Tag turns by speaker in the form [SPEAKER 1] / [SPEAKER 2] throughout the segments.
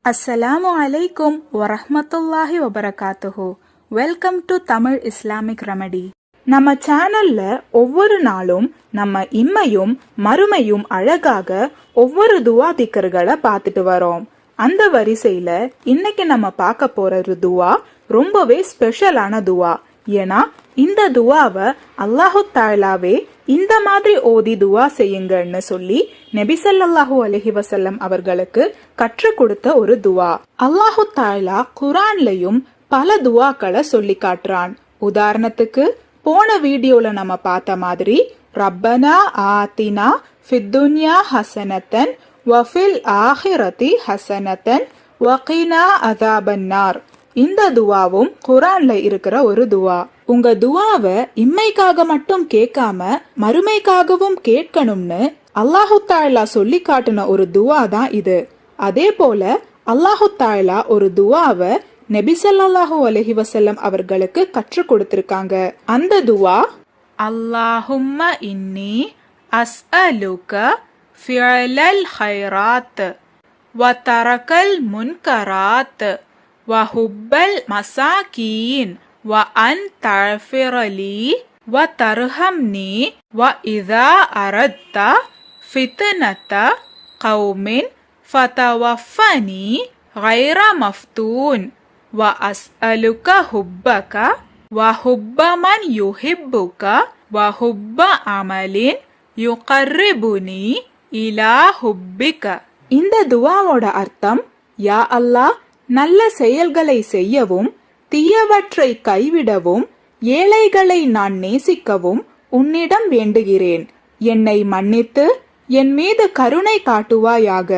[SPEAKER 1] அஸ்ஸலாமு அலைக்கும் வரஹ்மத்துல்லாஹி வபரகாத்துஹு. Welcome to Tamil Islamic remedy. நம்ம சேனல்ல ஒவ்வொரு நாளும் நம்ம இம்மையும் மறுமையும் அழகாக ஒவ்வொரு துவா திக்கர்களை பார்த்துட்டு வரோம். அந்த வரிசையில இன்னைக்கு நம்ம பார்க்க போற ஒரு துவா ரொம்பவே ஸ்பெஷலான துவா. ஏன்னா இந்த துவாவை அல்லாஹு தாலாவே இந்த மாதிரி ஓதி துவா செய்யுங்கன்னு சொல்லி நபி ஸல்லல்லாஹு அலைஹி வஸல்லம் அவர்களுக்கு கற்றுக் கொடுத்த ஒரு துவா. அல்லாஹு தாலா குர்ஆன்லயும் பல துவாக்களை சொல்லி காட்டுறான். உதாரணத்துக்கு போன வீடியோல நம்ம பார்த்த மாதிரி ரப்பனா ஆத்தினா ஃபித்துன்யா ஹசனத்தன் வஃபில் ஆஹிரதி ஹசனத்தன் வகினா அஸாபன்னார். இந்த துவாவும் குர்ஆன்ல இருக்கிற ஒரு துவா. உங்க துவாவை இம்மைக்காக மட்டும் கேட்காம மறுமைக்காகவும் கேட்கணும்னு அல்லாஹு தாலா சொல்லி காட்டின ஒரு துவா தான் இது. அதே போல அல்லாஹு தாலா ஒரு துவாவை நபி ஸல்லல்லாஹு அலைஹி வஸல்லம் அவர்களுக்கு கற்றுக் கொடுத்திருக்காங்க. அந்த துவா அல்லாஹும்ம இன்னி அஸ்அலுக ஃபிஅலல் ஹைராத் வ தரகல் முன்கராத் வ ஹுப்பல் மசாகீன் வ அன் தஃபிரலி வ தர்ஹம்னி வ இதா அரத்த ஃபித்னத கௌமின் ஃபதவஃபனி غير مفتون وأسألك حبك وحب من يحبك وحب عمل يقربني إلى حبك. இந்த துவாவோட அர்த்தம், யா அல்லாஹ், நல்ல செயல்களை செய்யவும் தீயவற்றை கைவிடவும் ஏழைகளை நான் நேசிக்கவும் உன்னிடம் வேண்டுகிறேன். என்னை மன்னித்து என் மீது கருணை காட்டுவாயாக.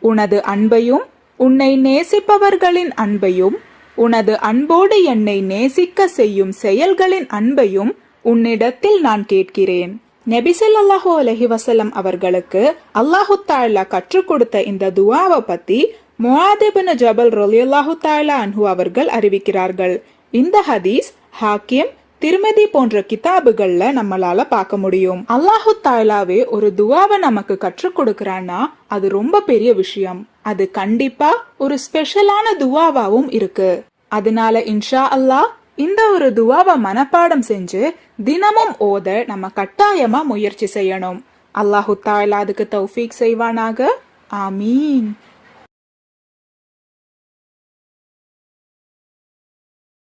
[SPEAKER 1] உனது அன்பையும் உன்னை நேசிப்பவர்களின் அன்பையும் உனது அன்போடு என்னை நேசிக்க செய்யும் செயல்களின் அன்பையும் உன்னிடத்தில் நான் கேட்கிறேன். நபி ஸல்லல்லாஹு அலைஹி வஸல்லம் அவர்களுக்கு அல்லாஹு தஆலா கற்றுக் கொடுத்த இந்த துஆவை பத்தி முஆத் இப்னு ஜபல் ரலியல்லாஹு தஆலா அன்ஹு அவர்கள் அறிவிக்கிறார்கள். இந்த ஹதீஸ் ஹாக்கிம், திர்மிதி போன்ற கிதாபுகள்ல நம்மளால பார்க்க முடியும். அல்லாஹு தாலாவே ஒரு துவாவை நமக்கு கற்றுக் கொடுக்கறான்னா அது ரொம்ப பெரிய விஷயம். அது கண்டிப்பா ஒரு ஸ்பெஷலான துவாவாவும் இருக்கு. அதனால இன்ஷா அல்லாஹ் இந்த ஒரு துவாவை மனப்பாடம் செஞ்சு தினமும் ஓத நம்ம கட்டாயமா முயற்சி செய்யணும். அல்லாஹு தாலா அதுக்கு தௌஃபீக் செய்வானாக. ஆமீன்.